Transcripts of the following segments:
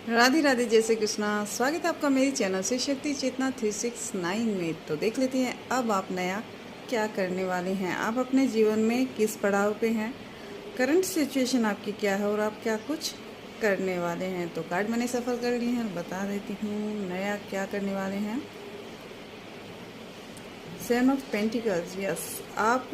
राधे राधे, जय श्री कृष्णा। स्वागत है आपका मेरी चैनल से शक्ति चेतना 369 में। तो देख लेते हैं अब आप नया क्या करने वाले हैं, आप अपने जीवन में किस पड़ाव पे हैं, करंट सिचुएशन आपकी क्या है और आप क्या कुछ करने वाले हैं। तो कार्ड मैंने सफ़र कर लिए हैं, बता देती हूँ नया क्या करने वाले हैं। 7 ऑफ पेंटिकल्स, यस। आप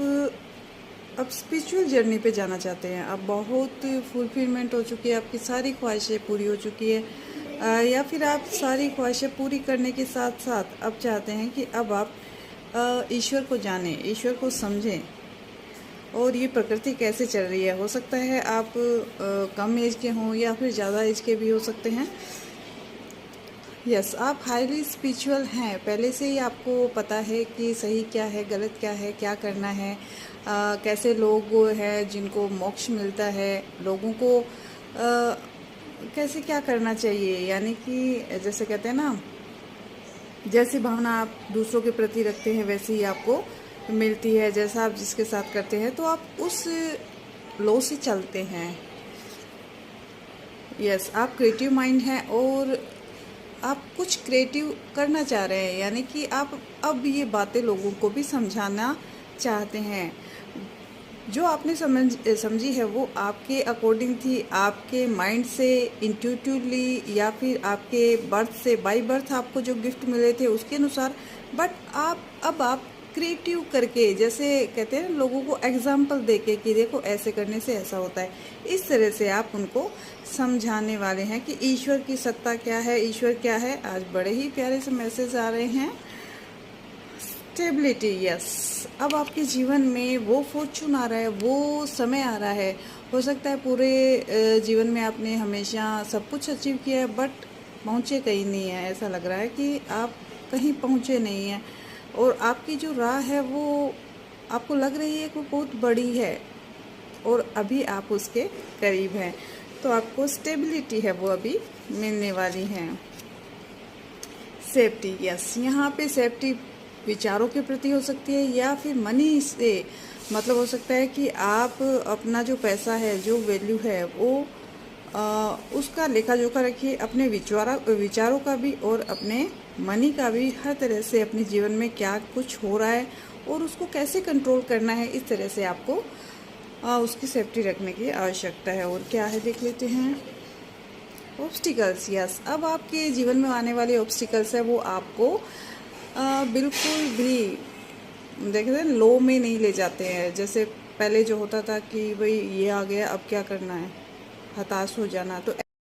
अब स्पिरिचुअल जर्नी पे जाना चाहते हैं। अब बहुत फुलफिलमेंट हो चुकी है, आपकी सारी ख्वाहिशें पूरी हो चुकी है, या फिर आप सारी ख्वाहिशें पूरी करने के साथ साथ अब चाहते हैं कि अब आप ईश्वर को जानें, ईश्वर को समझें और ये प्रकृति कैसे चल रही है। हो सकता है आप कम एज के हों या फिर ज़्यादा एज के भी हो सकते हैं। यस, आप हाईली स्पिरिचुअल हैं, पहले से ही आपको पता है कि सही क्या है, गलत क्या है, क्या करना है, कैसे लोग हैं जिनको मोक्ष मिलता है, लोगों को कैसे क्या करना चाहिए। यानी कि जैसे कहते हैं ना, जैसी भावना आप दूसरों के प्रति रखते हैं वैसे ही आपको मिलती है। जैसा आप जिसके साथ करते हैं तो आप उस लो से चलते हैं। यस, आप क्रिएटिव माइंड हैं और आप कुछ क्रिएटिव करना चाह रहे हैं। यानी कि आप अब ये बातें लोगों को भी समझाना चाहते हैं। जो आपने समझी है वो आपके अकॉर्डिंग थी, आपके माइंड से इंट्यूटिवली, या फिर आपके बर्थ से, बाय बर्थ आपको जो गिफ्ट मिले थे उसके अनुसार। बट आप क्रिएटिव करके, जैसे कहते हैं लोगों को एग्जाम्पल देके कि देखो ऐसे करने से ऐसा होता है, इस तरह से आप उनको समझाने वाले हैं कि ईश्वर की सत्ता क्या है, ईश्वर क्या है। आज बड़े ही प्यारे से मैसेज आ रहे हैं। Stability, yes. अब आपके जीवन में वो फॉर्चून आ रहा है, वो समय आ रहा है। हो सकता है पूरे जीवन में आपने हमेशा सब कुछ अचीव किया है बट पहुँचे कहीं नहीं है। ऐसा लग रहा है कि आप कहीं पहुँचे नहीं हैं और आपकी जो राह है वो आपको लग रही है कि बहुत बड़ी है और अभी आप उसके करीब हैं। तो आपको स्टेबिलिटी है वो अभी मिलने वाली है। Safety, yes. यहाँ पे सेफ्टी विचारों के प्रति हो सकती है या फिर मनी से, मतलब हो सकता है कि आप अपना जो पैसा है, जो वैल्यू है वो उसका लेखा जोखा रखिए, अपने विचारों का भी और अपने मनी का भी। हर तरह से अपने जीवन में क्या कुछ हो रहा है और उसको कैसे कंट्रोल करना है, इस तरह से आपको उसकी सेफ्टी रखने की आवश्यकता है। और क्या है देख लेते हैं। Obstacles, yes. अब आपके जीवन में आने वाले ऑब्स्टिकल्स है वो आपको बिल्कुल भी देखते हैं लो में नहीं ले जाते हैं। जैसे पहले जो होता था कि भाई ये आ गया अब क्या करना है, हताश हो जाना। तो